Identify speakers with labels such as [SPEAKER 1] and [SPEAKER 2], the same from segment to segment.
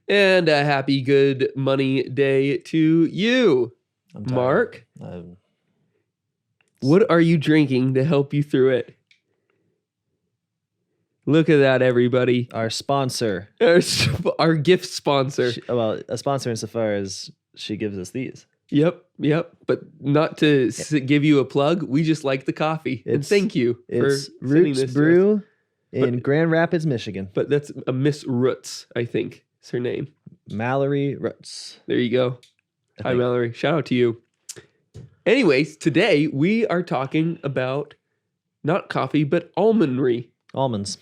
[SPEAKER 1] And a happy good money day to you, Marc. What are you drinking to help you through it? Look at that, everybody.
[SPEAKER 2] Our sponsor.
[SPEAKER 1] Our gift sponsor.
[SPEAKER 2] A sponsor insofar as she gives us these.
[SPEAKER 1] Yep. But not to give you a plug. We just like the coffee. And thank you for sending this
[SPEAKER 2] Brew in Grand Rapids, Michigan.
[SPEAKER 1] But that's a Miss Roots, I think is her name.
[SPEAKER 2] Mallory Roots.
[SPEAKER 1] There you go. Hi, Mallory. Shout out to you. Anyways, today we are talking about not coffee, but almonry.
[SPEAKER 2] Almonds.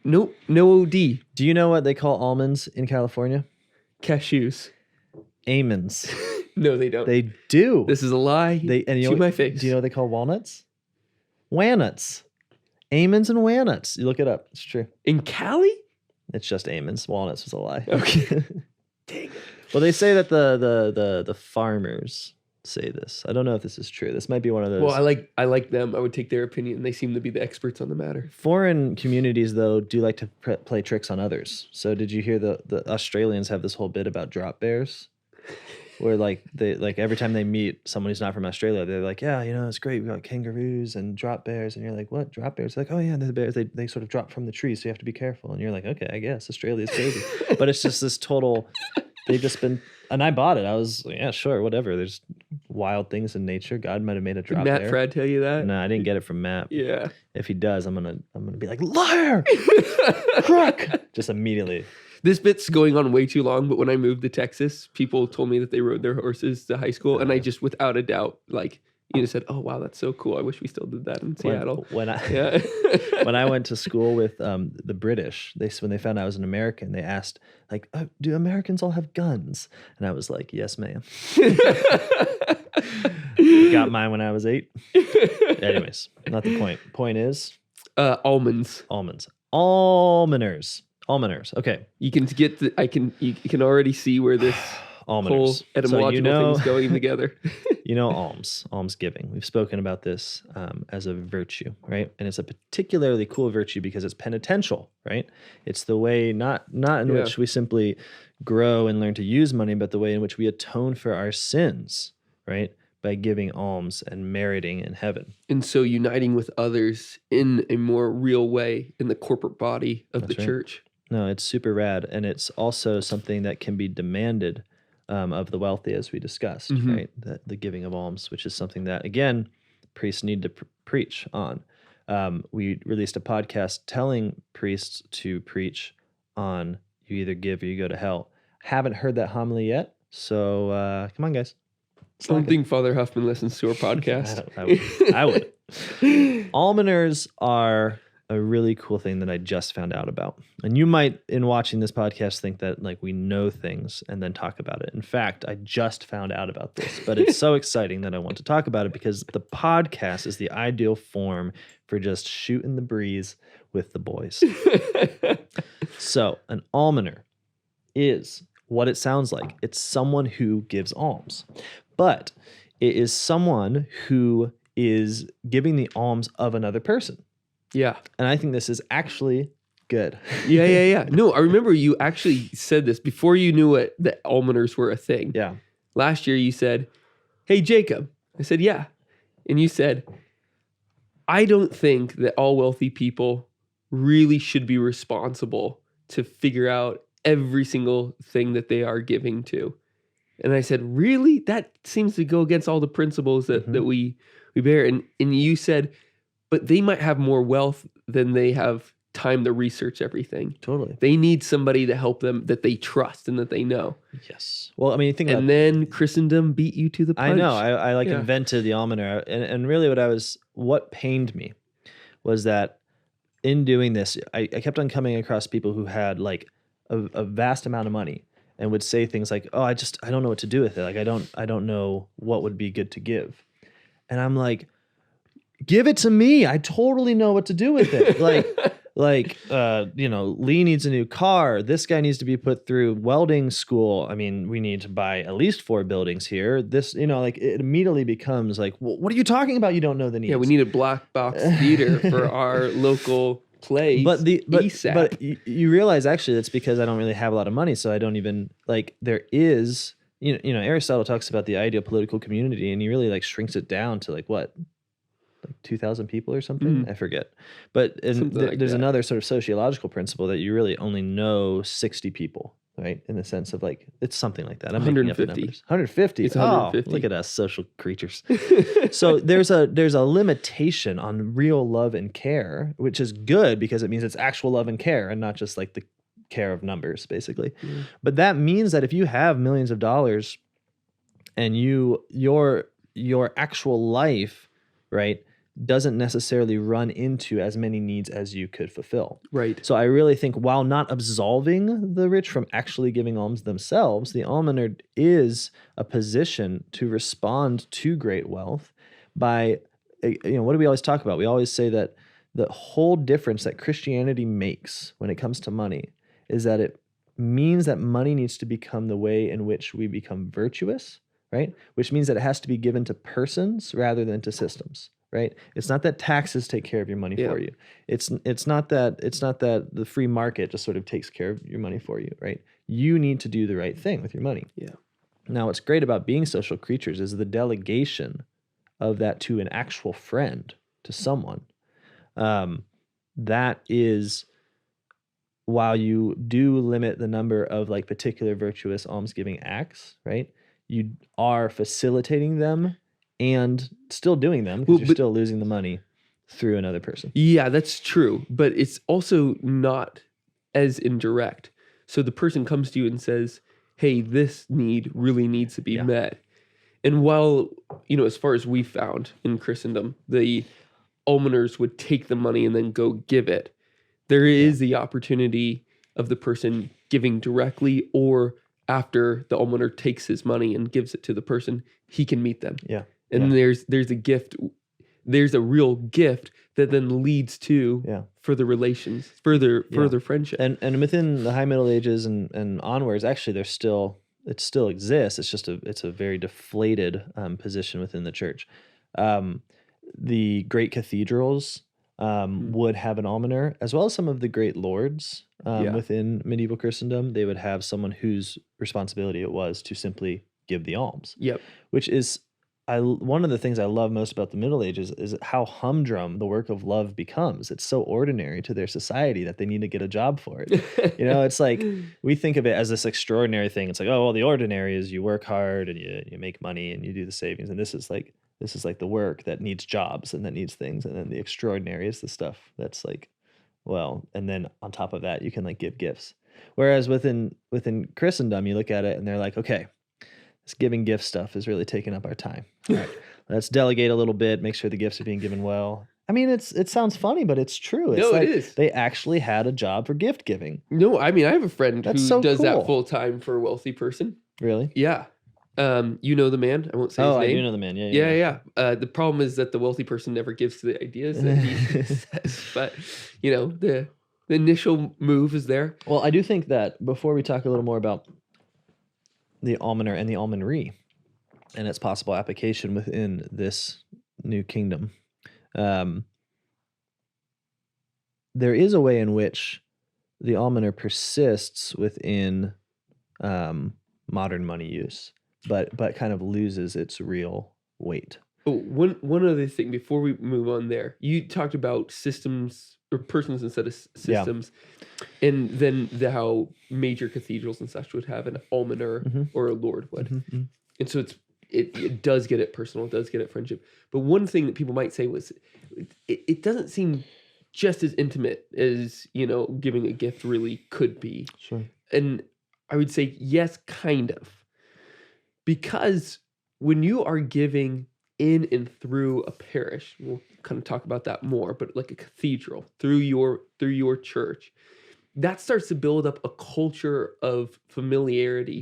[SPEAKER 1] No OD.
[SPEAKER 2] Do you know what they call almonds in California?
[SPEAKER 1] Cashews.
[SPEAKER 2] Almonds.
[SPEAKER 1] No, they don't.
[SPEAKER 2] They do.
[SPEAKER 1] This is a lie to my face.
[SPEAKER 2] Do you know what they call walnuts? Walnuts. Almonds and walnuts. You look it up. It's true.
[SPEAKER 1] In Cali?
[SPEAKER 2] It's just almonds. Walnuts was a lie.
[SPEAKER 1] Okay. Dang it.
[SPEAKER 2] Well, they say that the farmers say this. I don't know if this is true. This might be one of those.
[SPEAKER 1] Well, I like them. I would take their opinion. They seem to be the experts on the matter.
[SPEAKER 2] Foreign communities, though, do like to play tricks on others. So did you hear the Australians have this whole bit about drop bears? Where they every time they meet someone who's not from Australia, they're like, yeah, it's great. We got kangaroos and drop bears. And you're like, what? Drop bears? They're like, oh yeah, they're the bears. They sort of drop from the trees, so you have to be careful. And you're like, okay, I guess Australia's crazy. But it's just this total, they've just been, and I bought it. I was like, yeah, sure, whatever. There's wild things in nature. God might have made a drop
[SPEAKER 1] bear. Did
[SPEAKER 2] bear.
[SPEAKER 1] Matt Frad tell you that?
[SPEAKER 2] No, I didn't get it from Matt.
[SPEAKER 1] Yeah.
[SPEAKER 2] If he does, I'm gonna be like, liar, crook, just immediately.
[SPEAKER 1] This bit's going on way too long, but when I moved to Texas, people told me that they rode their horses to high school, and I just, without a doubt, said, "Oh wow, that's so cool. I wish we still did that in Seattle."
[SPEAKER 2] When I went to school with the British, when they found out I was an American, they asked, like, oh, "Do Americans all have guns?" And I was like, "Yes, ma'am." Got mine when I was 8. Anyways, not the point. Point is,
[SPEAKER 1] almonds.
[SPEAKER 2] Almoners. Okay.
[SPEAKER 1] You can get you can already see where this whole etymological thing's going together.
[SPEAKER 2] Almsgiving. We've spoken about this as a virtue, right? And it's a particularly cool virtue because it's penitential, right? It's the way not in which we simply grow and learn to use money, but the way in which we atone for our sins, right? By giving alms and meriting in heaven. And
[SPEAKER 1] so uniting with others in a more real way in the corporate body of the church.
[SPEAKER 2] No, it's super rad. And it's also something that can be demanded of the wealthy, as we discussed, right? The giving of alms, which is something that, again, priests need to preach on. We released a podcast telling priests to preach on you either give or you go to hell. Haven't heard that homily yet, so come on, guys.
[SPEAKER 1] I don't think Father Huffman listens to our podcast.
[SPEAKER 2] I would. Almoners are a really cool thing that I just found out about. And you might, in watching this podcast, think that we know things and then talk about it. In fact, I just found out about this, but it's so exciting that I want to talk about it because the podcast is the ideal form for just shooting the breeze with the boys. So an almoner is what it sounds like. It's someone who gives alms, but it is someone who is giving the alms of another person.
[SPEAKER 1] Yeah.
[SPEAKER 2] And I think this is actually good.
[SPEAKER 1] Yeah. No, I remember you actually said this before you knew that almoners were a thing.
[SPEAKER 2] Yeah.
[SPEAKER 1] Last year you said, "Hey, Jacob." I said, "Yeah." And you said, "I don't think that all wealthy people really should be responsible to figure out every single thing that they are giving to." And I said, "Really? That seems to go against all the principles that we bear." And you said, "But they might have more wealth than they have time to research everything."
[SPEAKER 2] Totally.
[SPEAKER 1] They need somebody to help them that they trust and that they know.
[SPEAKER 2] Yes. Well, I mean,
[SPEAKER 1] then Christendom beat you to the punch.
[SPEAKER 2] I know. I invented the almoner. And really what pained me was that in doing this, I kept on coming across people who had a vast amount of money and would say things like, "Oh, I don't know what to do with it. I don't know what would be good to give." And I'm like, give it to me. I totally know what to do with it. Lee needs a new car. This guy needs to be put through welding school. I mean, we need to buy at least 4 buildings here. This, it immediately becomes like, well, what are you talking about? You don't know the needs.
[SPEAKER 1] Yeah, we need a black box theater for our local place
[SPEAKER 2] but
[SPEAKER 1] ASAP.
[SPEAKER 2] but you realize actually that's because I don't really have a lot of money, so I don't even like there is Aristotle talks about the ideal political community, and he really like shrinks it down to like what, like 2,000 people or something. I forget, but there's another sort of sociological principle that you really only know 60 people, right? In the sense of like it's something like that. I'm making up the numbers. 150.
[SPEAKER 1] It's 150.
[SPEAKER 2] Oh, look at us, social creatures. So there's a limitation on real love and care, which is good because it means it's actual love and care and not just like the care of numbers, basically. But that means that if you have millions of dollars and your actual life, right, doesn't necessarily run into as many needs as you could fulfill.
[SPEAKER 1] Right.
[SPEAKER 2] So I really think while not absolving the rich from actually giving alms themselves, the almoner is a position to respond to great wealth by, what do we always talk about? We always say that the whole difference that Christianity makes when it comes to money is that it means that money needs to become the way in which we become virtuous, right? Which means that it has to be given to persons rather than to systems, right? It's not that taxes take care of your money for you. It's not that the free market just sort of takes care of your money for you, right? You need to do the right thing with your money.
[SPEAKER 1] Yeah.
[SPEAKER 2] Now, what's great about being social creatures is the delegation of that to an actual friend, to someone. That is, while you do limit the number of like particular virtuous almsgiving acts, right? You are facilitating them and still doing them because you're still losing the money through another person.
[SPEAKER 1] Yeah, that's true. But it's also not as indirect. So the person comes to you and says, hey, this need really needs to be met. And while, as far as we found in Christendom, the almoners would take the money and then go give it, there is the opportunity of the person giving directly, or after the almoner takes his money and gives it to the person, he can meet them.
[SPEAKER 2] Yeah.
[SPEAKER 1] And there's a gift, there's a real gift that then leads to further relations, further friendship.
[SPEAKER 2] And within the High Middle Ages and onwards, actually it still exists. It's just it's a very deflated position within the church. The great cathedrals would have an almoner, as well as some of the great lords within medieval Christendom. They would have someone whose responsibility it was to simply give the alms.
[SPEAKER 1] Yep.
[SPEAKER 2] Which is one of the things I love most about the Middle Ages is how humdrum the work of love becomes. It's so ordinary to their society that they need to get a job for it. It's like we think of it as this extraordinary thing. It's like, oh, well, the ordinary is you work hard and you make money and you do the savings, and this is like the work that needs jobs and that needs things, and then the extraordinary is the stuff that's like, well, and then on top of that you can like give gifts. Whereas within Christendom, you look at it and they're like, okay, this giving gift stuff is really taking up our time. All right, let's delegate a little bit, make sure the gifts are being given well. I mean, it sounds funny, but it's true. It's
[SPEAKER 1] it is.
[SPEAKER 2] They actually had a job for gift giving.
[SPEAKER 1] No, I mean, I have a friend who does
[SPEAKER 2] cool.
[SPEAKER 1] that full time for a wealthy person.
[SPEAKER 2] Really?
[SPEAKER 1] Yeah. You know the man? I won't say his name.
[SPEAKER 2] Oh, I do know the man.
[SPEAKER 1] Yeah. The problem is that the wealthy person never gives the ideas that he says. But, the initial move is there.
[SPEAKER 2] Well, I do think that before we talk a little more about the almoner and the almonry and its possible application within this new kingdom, there is a way in which the almoner persists within modern money use, but kind of loses its real weight.
[SPEAKER 1] Oh, one other thing before we move on there. You talked about systems or persons instead of systems, and then how major cathedrals and such would have an almoner or a lord would. And so it does get it personal, it does get it friendship. But one thing that people might say was it doesn't seem just as intimate as, giving a gift really could be.
[SPEAKER 2] Sure.
[SPEAKER 1] And I would say yes, kind of. Because when you are giving in and through a parish, we'll kind of talk about that more, but like a cathedral, through your church, that starts to build up a culture of familiarity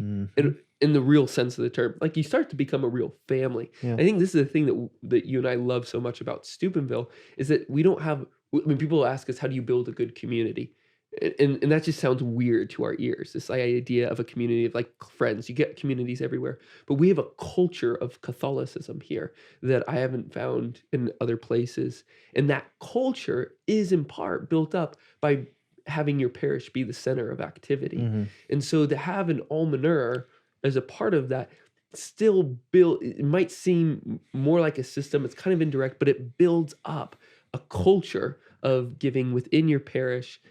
[SPEAKER 1] in the real sense of the term. Like you start to become a real family. Yeah. I think this is the thing that you and I love so much about Steubenville is that we don't have, people ask us, how do you build a good community? And that just sounds weird to our ears. This idea of a community of like friends. You get communities everywhere, but we have a culture of Catholicism here that I haven't found in other places. And that culture is in part built up by having your parish be the center of activity.
[SPEAKER 2] Mhm.
[SPEAKER 1] And so to have an almoner as a part of that still build, it might seem more like a system. It's kind of indirect, but it builds up a culture of giving within your parish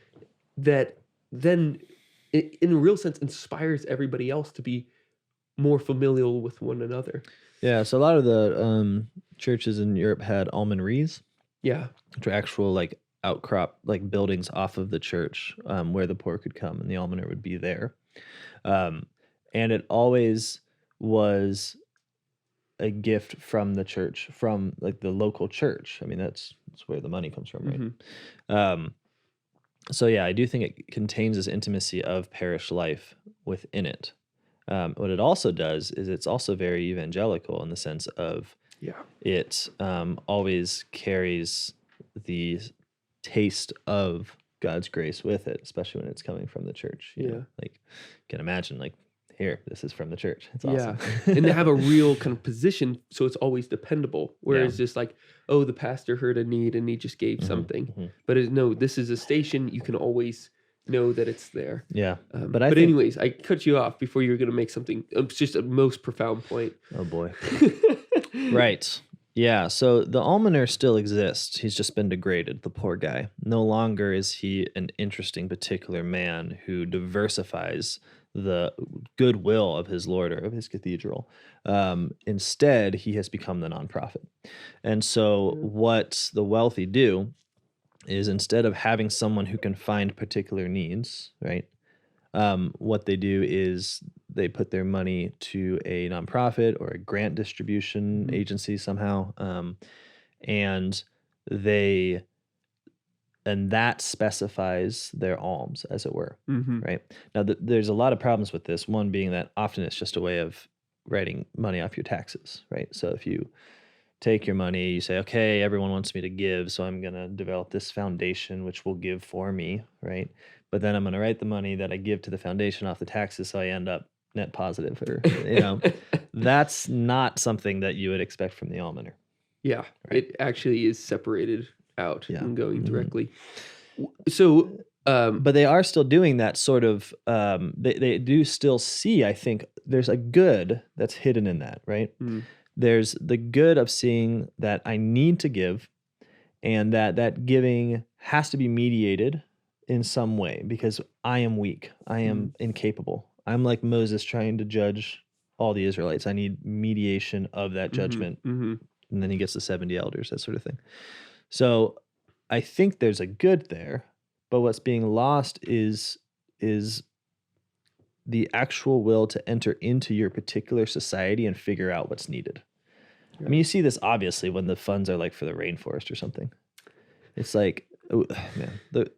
[SPEAKER 1] that then in a real sense inspires everybody else to be more familial with one another.
[SPEAKER 2] Yeah, so a lot of the churches in Europe had almonries,
[SPEAKER 1] Yeah.
[SPEAKER 2] which are actual like outcrop like buildings off of the church where the poor could come, and the almoner would be there. And it always was a gift from the church, from like the local church. I mean, that's where the money comes from, right?
[SPEAKER 1] Mhm.
[SPEAKER 2] So yeah, I do think it contains this intimacy of parish life within it. What it also does is it's also very evangelical in the sense of
[SPEAKER 1] Yeah.
[SPEAKER 2] it always carries the taste of God's grace with it, especially when it's coming from the church. You know, like you can imagine, like, here, this is from the church. It's awesome.
[SPEAKER 1] Yeah. And they have a real kind of position, so it's always dependable. Whereas just like, oh, the pastor heard a need and he just gave something. But no, this is a station. You can always know that it's there.
[SPEAKER 2] Yeah.
[SPEAKER 1] But anyways, I cut you off before you were going to make something. It's just a most profound point.
[SPEAKER 2] Oh boy. Right. Yeah. So the almoner still exists. He's just been degraded, the poor guy. No longer is he an interesting particular man who diversifies the goodwill of his lord or of his cathedral. Instead, he has become the nonprofit. And so what the wealthy do is, instead of having someone who can find particular needs, right? What they do is they put their money to a nonprofit or a grant distribution agency somehow, and that specifies their alms, as it were, right? Now, there's a lot of problems with this. One being that often it's just a way of writing money off your taxes, right? So if you take your money, you say, okay, everyone wants me to give, so I'm going to develop this foundation which will give for me, right? But then I'm going to write the money that I give to the foundation off the taxes, so I end up net positive, or that's not something that you would expect from the almoner.
[SPEAKER 1] Yeah,
[SPEAKER 2] right?
[SPEAKER 1] It actually is separated out and going directly. So,
[SPEAKER 2] but they are still doing that sort of. They do still see. I think there's a good that's hidden in that, right? There's the good of seeing that I need to give, and that giving has to be mediated in some way because I am weak. I am incapable. I'm like Moses trying to judge all the Israelites. I need mediation of that judgment. And then he gets the 70 elders, that sort of thing. So I think there's a good there, but what's being lost is the actual will to enter into your particular society and figure out what's needed. Right. I mean, you see this obviously when the funds are like for the rainforest or something. It's like, oh, man,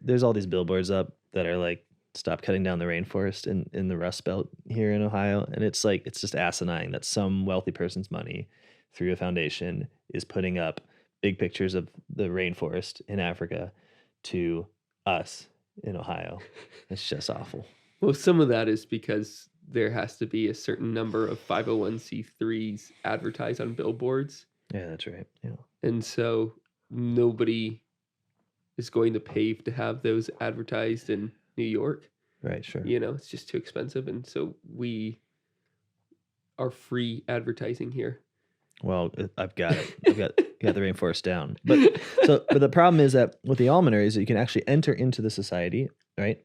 [SPEAKER 2] there's all these billboards up that are like, stop cutting down the rainforest in the Rust Belt here in Ohio. And it's like, it's just asinine that some wealthy person's money through a foundation is putting up big pictures of the rainforest in Africa to us in Ohio. It's just awful.
[SPEAKER 1] Well, some of that is because there has to be a certain number of 501c3s advertised on billboards.
[SPEAKER 2] Yeah, that's right. Yeah.
[SPEAKER 1] And so nobody is going to pay to have those advertised in New York.
[SPEAKER 2] Right, sure.
[SPEAKER 1] It's just too expensive. And so we are free advertising here.
[SPEAKER 2] Well, I've got it. I've got the rainforest down. But the problem is that with the almoner is that you can actually enter into the society, right?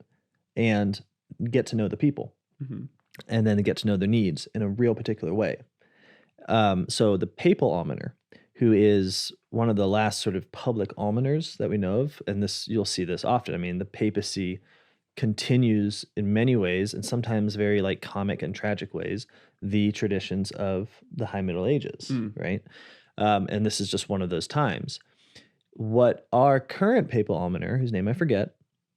[SPEAKER 2] And get to know the people. And then get to know their needs in a real particular way. So the papal almoner, who is one of the last sort of public almoners that we know of, and this you'll see this often. I mean, the papacy continues in many ways, and sometimes very like comic and tragic ways, the traditions of the High Middle Ages, right? And this is just one of those times. What our current papal almoner, whose name I forget,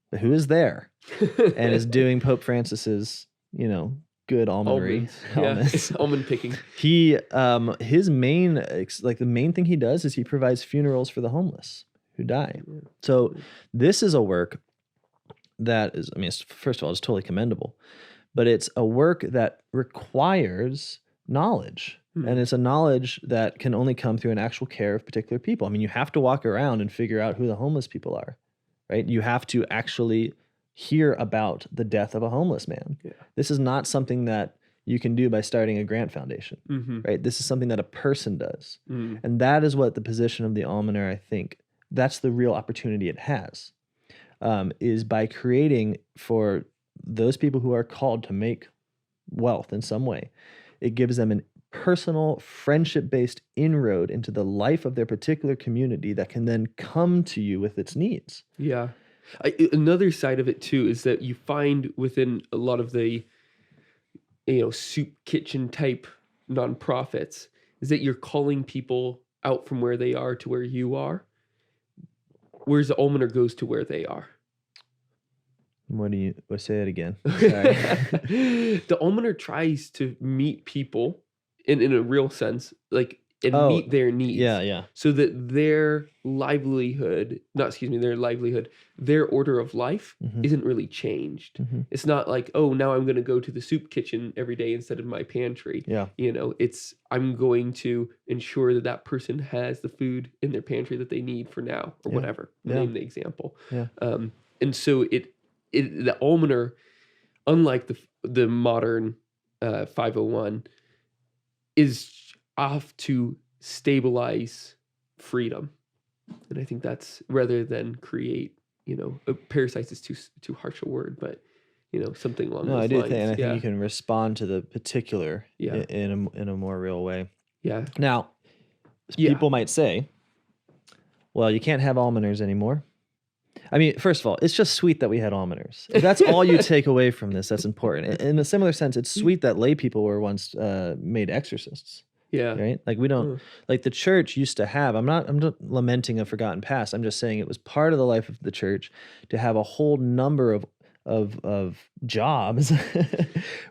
[SPEAKER 2] but who is there and is doing Pope Francis's, good almonry,
[SPEAKER 1] almond picking.
[SPEAKER 2] He, his main, like the main thing he does is he provides funerals for the homeless who die. So this is a work that is, I mean, first of all, it's totally commendable, but it's a work that requires knowledge. And it's a knowledge that can only come through an actual care of particular people. I mean, you have to walk around and figure out who the homeless people are, right? You have to actually hear about the death of a homeless man.
[SPEAKER 1] Yeah.
[SPEAKER 2] This is not something that you can do by starting a grant foundation,
[SPEAKER 1] Mm-hmm.
[SPEAKER 2] right? This is something that a person does.
[SPEAKER 1] Mm.
[SPEAKER 2] And that is what the position of the almoner, I think, that's the real opportunity it has, is by creating for those people who are called to make wealth in some way. It gives them an personal, friendship-based inroad into the life of their particular community that can then come to you with its needs.
[SPEAKER 1] Yeah. Another side of it too is that you find within a lot of the, soup kitchen type nonprofits is that you're calling people out from where they are to where you are, whereas the almoner goes to where they are.
[SPEAKER 2] Say it again?
[SPEAKER 1] Sorry. The almoner tries to meet people in a real sense, like, and meet their needs.
[SPEAKER 2] Yeah.
[SPEAKER 1] So that their order of life isn't really changed.
[SPEAKER 2] Mm-hmm.
[SPEAKER 1] It's not like, oh, now I'm going to go to the soup kitchen every day instead of my pantry.
[SPEAKER 2] Yeah.
[SPEAKER 1] I'm going to ensure that person has the food in their pantry that they need for now or whatever. Name the example.
[SPEAKER 2] Yeah.
[SPEAKER 1] And so the almoner, unlike the modern 501, is off to stabilize freedom. And I think that's, rather than create, parasites is too harsh a word, but something along those lines.
[SPEAKER 2] I do think, and I think you can respond to the particular
[SPEAKER 1] Yeah.
[SPEAKER 2] in a more real way.
[SPEAKER 1] Yeah.
[SPEAKER 2] Now, people might say, well, you can't have almoners anymore. I mean, first of all, it's just sweet that we had almoners. If that's all you take away from this, that's important. In a similar sense, it's sweet that lay people were once made exorcists.
[SPEAKER 1] Yeah.
[SPEAKER 2] Right? Like we don't, like the church used to have, I'm not lamenting a forgotten past. I'm just saying it was part of the life of the church to have a whole number of jobs,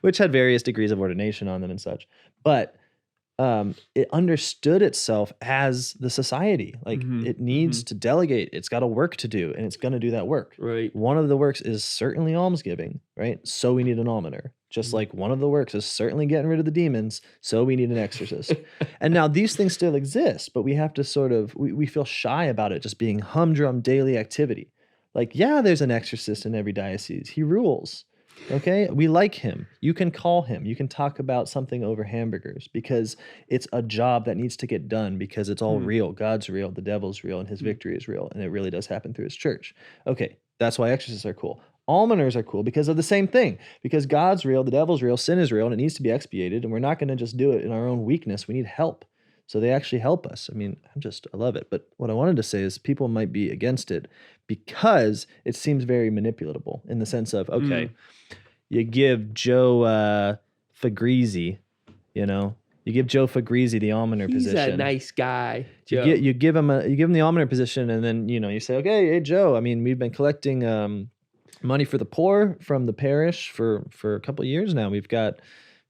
[SPEAKER 2] which had various degrees of ordination on them and such. But it understood itself as the society. Like it needs to delegate. It's got a work to do, and it's going to do that work.
[SPEAKER 1] Right.
[SPEAKER 2] One of the works is certainly almsgiving, right? So we need an almoner. Just like one of the works is certainly getting rid of the demons, so we need an exorcist. And now these things still exist, but we have to we feel shy about it just being humdrum daily activity. Like, yeah, there's an exorcist in every diocese. He rules. Okay, we like him. You can call him. You can talk about something over hamburgers because it's a job that needs to get done because it's all real. God's real, the devil's real, and his victory is real. And it really does happen through his church. Okay, that's why exorcists are cool. Almoners are cool because of the same thing. Because God's real, the devil's real, sin is real, and it needs to be expiated. And we're not going to just do it in our own weakness. We need help. So they actually help us. I mean, I love it. But what I wanted to say is people might be against it because it seems very manipulatable in the sense of, okay, you give Joe Fagrisi, you give Joe Fagrisi the almoner position.
[SPEAKER 1] He's a nice guy, Joe.
[SPEAKER 2] You give him the almoner position, and then you say, okay, hey Joe. I mean, we've been collecting money for the poor from the parish for a couple of years now. We've got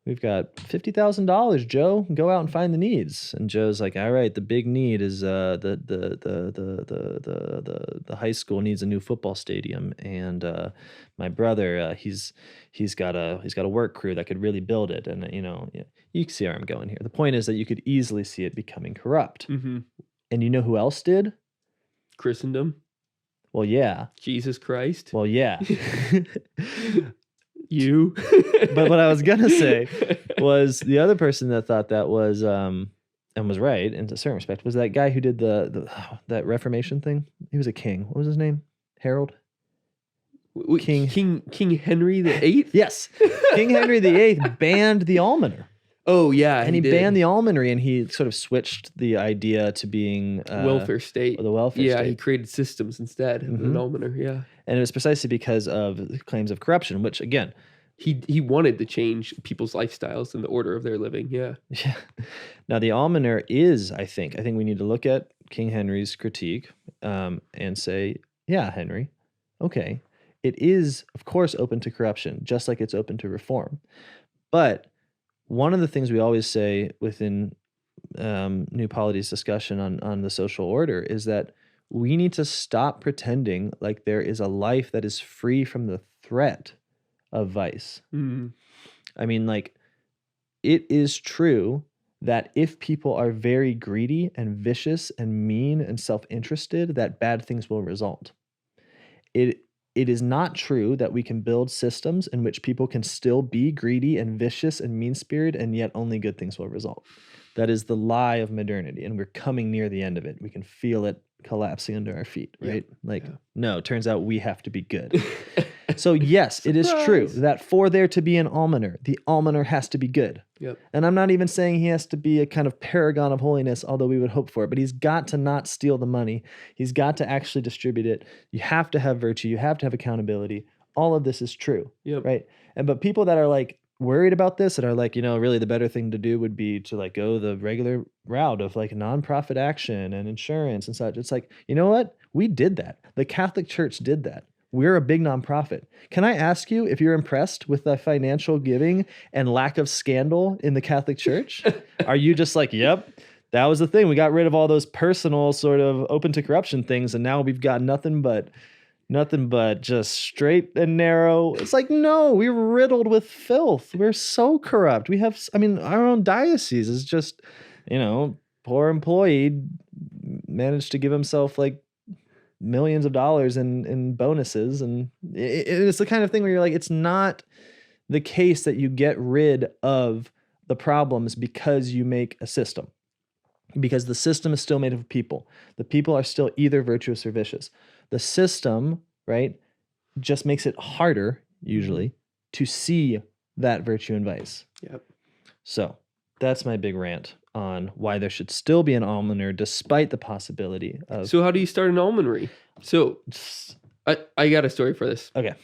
[SPEAKER 2] $50,000, Joe. Go out and find the needs. And Joe's like, all right, the big need is the high school needs a new football stadium, and my brother he's got a work crew that could really build it. And you can see where I'm going here. The point is that you could easily see it becoming corrupt. Mm-hmm. And you know who else did?
[SPEAKER 1] Christendom.
[SPEAKER 2] Well, yeah.
[SPEAKER 1] Jesus Christ.
[SPEAKER 2] Well, yeah.
[SPEAKER 1] You.
[SPEAKER 2] But what I was gonna say was the other person that thought that was and was right in a certain respect was that guy who did that Reformation thing. He was a king. What was his name? Harold.
[SPEAKER 1] King Henry VIII.
[SPEAKER 2] Yes, King Henry VIII banned the almoner.
[SPEAKER 1] Oh yeah,
[SPEAKER 2] and he banned the almonry, and he sort of switched the idea to being
[SPEAKER 1] welfare state.
[SPEAKER 2] The welfare state.
[SPEAKER 1] Yeah, he created systems instead of an almoner. Yeah,
[SPEAKER 2] and it was precisely because of claims of corruption, which again,
[SPEAKER 1] he wanted to change people's lifestyles and the order of their living. Yeah.
[SPEAKER 2] Yeah. Now the almoner is, I think we need to look at King Henry's critique and say, yeah, Henry, okay, it is of course open to corruption, just like it's open to reform, but one of the things we always say within New Polity's discussion on the social order is that we need to stop pretending like there is a life that is free from the threat of vice.
[SPEAKER 1] Mm.
[SPEAKER 2] I mean, like, it is true that if people are very greedy and vicious and mean and self-interested, that bad things will result. It is not true that we can build systems in which people can still be greedy and vicious and mean-spirited and yet only good things will result. That is the lie of modernity, and we're coming near the end of it. We can feel it collapsing under our feet, right? No, it turns out we have to be good. So yes, it is true that for there to be an almoner, the almoner has to be good.
[SPEAKER 1] Yep.
[SPEAKER 2] And I'm not even saying he has to be a kind of paragon of holiness, although we would hope for it, but he's got to not steal the money. He's got to actually distribute it. You have to have virtue. You have to have accountability. All of this is true, right? But people that are like worried about this and are like, really the better thing to do would be to like go the regular route of like nonprofit action and insurance and such. It's like, you know what? We did that. The Catholic Church did that. We're a big nonprofit. Can I ask you if you're impressed with the financial giving and lack of scandal in the Catholic Church? Are you just like, yep, that was the thing. We got rid of all those personal sort of open to corruption things, and now we've got nothing but just straight and narrow. It's like, no, we're riddled with filth. We're so corrupt. We have, our own diocese is just, poor employee managed to give himself like millions of dollars in bonuses. And it's the kind of thing where you're like, it's not the case that you get rid of the problems because you make a system. Because the system is still made of people. The people are still either virtuous or vicious. The system, right, just makes it harder, usually, to see that virtue and vice.
[SPEAKER 1] Yep.
[SPEAKER 2] So that's my big rant on why there should still be an almoner despite the possibility of...
[SPEAKER 1] So how do you start an almonry? So I got a story for this.
[SPEAKER 2] Okay.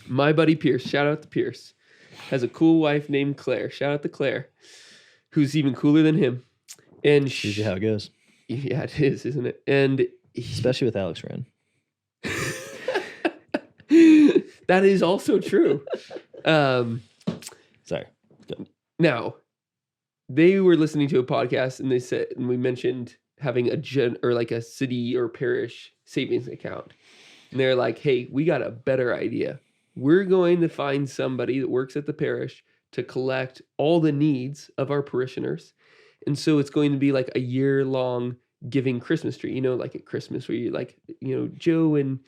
[SPEAKER 1] My buddy Pierce, shout out to Pierce, has a cool wife named Claire. Shout out to Claire, who's even cooler than him. And
[SPEAKER 2] usually how it goes.
[SPEAKER 1] Yeah, it is, isn't it? And
[SPEAKER 2] especially with Alex Wren.
[SPEAKER 1] That is also true.
[SPEAKER 2] Sorry.
[SPEAKER 1] Now, they were listening to a podcast and they said, and we mentioned having a city or parish savings account. And they're like, hey, we got a better idea. We're going to find somebody that works at the parish to collect all the needs of our parishioners. And so it's going to be like a year-long giving Christmas tree, like at Christmas where you like, Joe in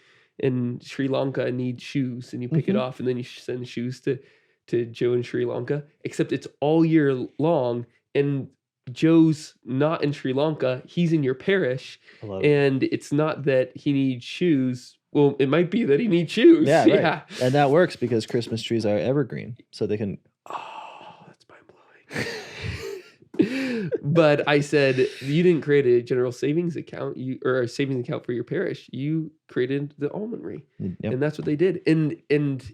[SPEAKER 1] Sri Lanka need shoes and you pick it off and then you send shoes to Joe in Sri Lanka, except it's all year long and Joe's not in Sri Lanka, he's in your parish, and it's not that he needs shoes. Well, it might be that he needs shoes.
[SPEAKER 2] Yeah, right. Yeah. And that works because Christmas trees are evergreen, so they can...
[SPEAKER 1] Oh, that's mind-blowing. But I said, you didn't create a general savings account or a savings account for your parish. You created the almonry. Yep. And that's what they did. And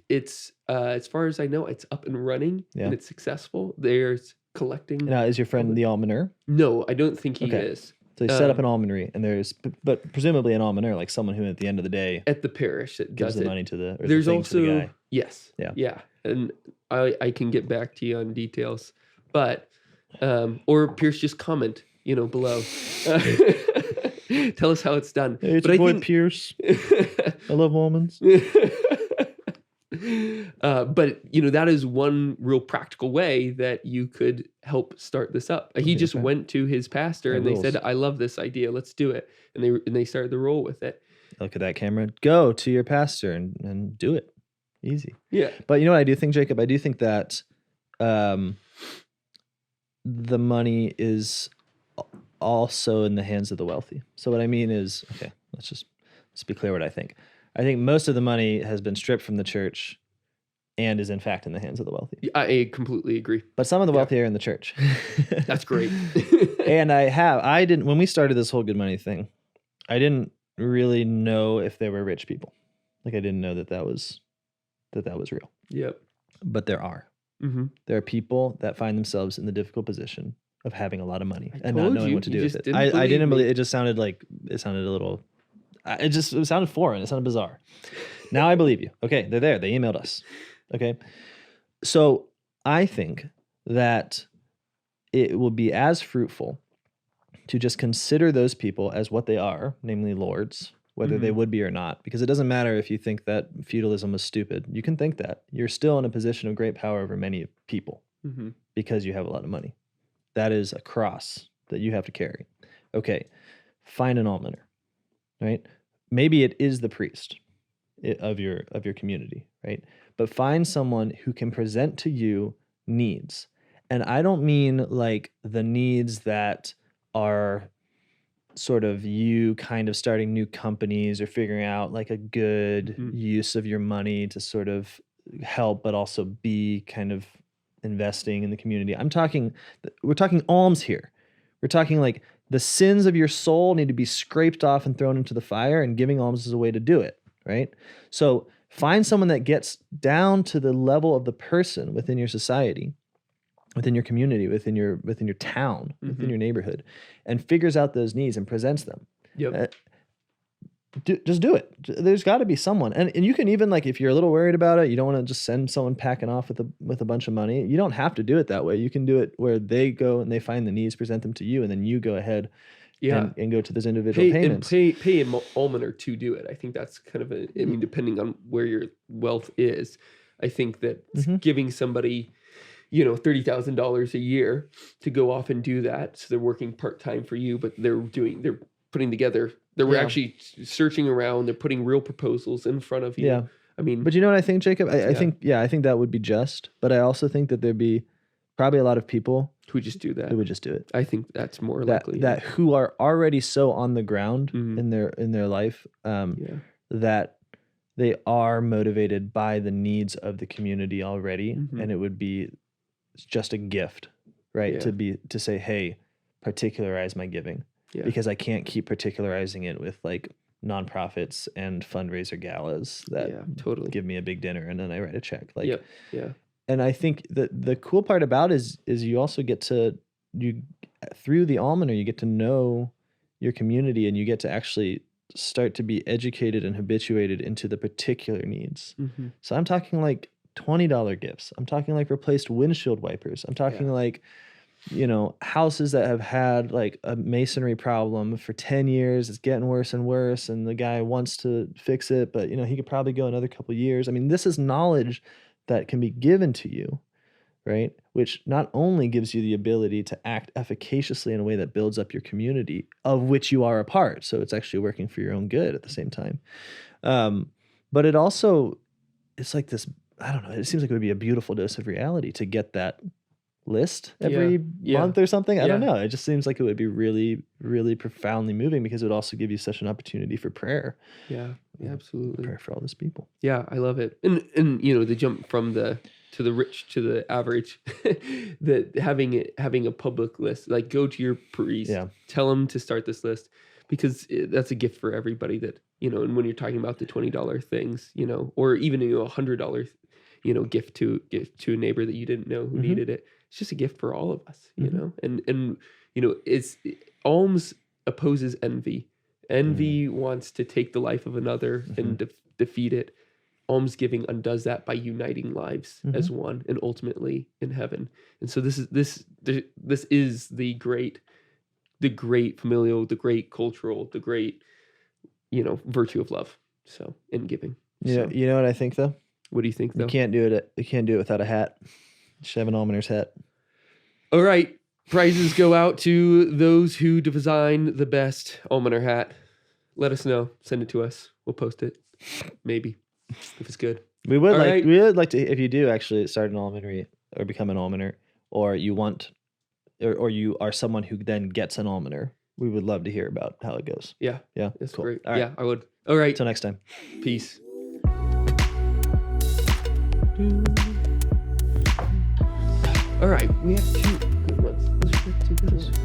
[SPEAKER 1] it's, as far as I know, it's up and running and it's successful. There's collecting.
[SPEAKER 2] Now, is your friend the almoner?
[SPEAKER 1] No, I don't think he is.
[SPEAKER 2] So he set up an almonry, and but presumably an almoner, like someone who at the end of the day
[SPEAKER 1] at the parish that
[SPEAKER 2] gives
[SPEAKER 1] does
[SPEAKER 2] the money to the. Or
[SPEAKER 1] There's
[SPEAKER 2] the
[SPEAKER 1] also
[SPEAKER 2] to the guy.
[SPEAKER 1] Yes, yeah, and I can get back to you on details, but or Pierce, just comment below. Tell us how it's done.
[SPEAKER 2] Hey, it's your boy Pierce. I love almonds.
[SPEAKER 1] But that is one real practical way that you could help start this up. He just went to his pastor and they said, "I love this idea. Let's do it." And they started the roll with it.
[SPEAKER 2] Look at that camera. Go to your pastor and do it. Easy.
[SPEAKER 1] Yeah.
[SPEAKER 2] But you know what I do think, Jacob? I do think that the money is also in the hands of the wealthy. So what I mean is, okay, let's be clear what I think. I think most of the money has been stripped from the church and is in fact in the hands of the wealthy.
[SPEAKER 1] I completely agree.
[SPEAKER 2] But some of the wealthy are in the church.
[SPEAKER 1] That's great.
[SPEAKER 2] And I didn't, when we started this whole good money thing, I didn't really know if there were rich people. Like I didn't know that was real.
[SPEAKER 1] Yep.
[SPEAKER 2] But there are.
[SPEAKER 1] Mm-hmm.
[SPEAKER 2] There are people that find themselves in the difficult position of having a lot of money and not knowing what to do with it. I didn't believe it. Just sounded a little... It sounded foreign. It sounded bizarre. Now I believe you. Okay, they're there. They emailed us. Okay. So I think that it will be as fruitful to just consider those people as what they are, namely lords, whether they would be or not. Because it doesn't matter if you think that feudalism was stupid. You can think that. You're still in a position of great power over many people because you have a lot of money. That is a cross that you have to carry. Okay, find an almoner, right? Maybe it is the priest of your community, right? But find someone who can present to you needs. And I don't mean like the needs that are sort of you kind of starting new companies or figuring out like a good use of your money to sort of help, but also be kind of investing in the community. We're talking alms here. We're talking like the sins of your soul need to be scraped off and thrown into the fire, and giving alms is a way to do it, right? So find someone that gets down to the level of the person within your society, within your community, within your town, within your neighborhood, and figures out those needs and presents them.
[SPEAKER 1] Yep.
[SPEAKER 2] Just do it. There's got to be someone, and you can even, like, if you're a little worried about it, you don't want to just send someone packing off with a bunch of money. You don't have to do it that way. You can do it where they go and they find the needs, present them to you, and then you go ahead and go to those individual payments.
[SPEAKER 1] And pay an almoner to do it. I think that's kind of depending on where your wealth is, I think that giving somebody, $30,000 a year to go off and do that. So they're working part-time for you, but they're putting together, they're actually searching around, they're putting real proposals in front of you.
[SPEAKER 2] Yeah.
[SPEAKER 1] I mean,
[SPEAKER 2] but you know what I think, Jacob? I think that would be just, but I also think that there'd be probably a lot of people
[SPEAKER 1] who would just do that.
[SPEAKER 2] Who would just do it.
[SPEAKER 1] I think that's more likely.
[SPEAKER 2] That who are already so on the ground in their life, that they are motivated by the needs of the community already, and it would be just a gift, right?
[SPEAKER 1] Yeah.
[SPEAKER 2] To say, hey, particularize my giving, because I can't keep particularizing it with like nonprofits and fundraiser galas that
[SPEAKER 1] totally
[SPEAKER 2] give me a big dinner and then I write a check. Like, and I think that the cool part about is you also get to, through the almoner, you get to know your community, and you get to actually start to be educated and habituated into the particular needs. So I'm talking like $20 gifts. I'm talking like replaced windshield wipers. I'm talking like, houses that have had like a masonry problem for 10 years. It's getting worse and worse, and the guy wants to fix it, but he could probably go another couple of years. I mean, this is knowledge that can be given to you, right? Which not only gives you the ability to act efficaciously in a way that builds up your community, of which you are a part. So it's actually working for your own good at the same time. But it also, it's like this, I don't know, it seems like it would be a beautiful dose of reality to get that list every month or something. I don't know. It just seems like it would be really, really profoundly moving, because it would also give you such an opportunity for prayer.
[SPEAKER 1] Yeah, absolutely.
[SPEAKER 2] Prayer for all these people.
[SPEAKER 1] Yeah, I love it. And the jump from the rich to the average, that having a public list, like go to your priest, tell them to start this list, because that's a gift for everybody that, and when you're talking about the $20 things, or even $100, gift to a neighbor that you didn't know who needed it. It's just a gift for all of us, and it's alms opposes envy. Envy wants to take the life of another and defeat it. Almsgiving undoes that by uniting lives as one, and ultimately in heaven. And so this is the great familial, the great cultural, the great virtue of love. So in giving.
[SPEAKER 2] Yeah, you know what I think though?
[SPEAKER 1] What do you think though?
[SPEAKER 2] You can't do it without a hat. You should have an almoner's hat.
[SPEAKER 1] All right. Prizes go out to those who design the best almoner hat. Let us know. Send it to us. We'll post it. Maybe. If it's good.
[SPEAKER 2] We would like to, if you do actually start an almonry or become an almoner, or you want, or you are someone who then gets an almoner, we would love to hear about how it goes.
[SPEAKER 1] Yeah.
[SPEAKER 2] Yeah.
[SPEAKER 1] That's
[SPEAKER 2] cool.
[SPEAKER 1] great.
[SPEAKER 2] All right.
[SPEAKER 1] Yeah, I would. All right.
[SPEAKER 2] Till next time.
[SPEAKER 1] Peace. All right, we have two good ones. Those are two good ones.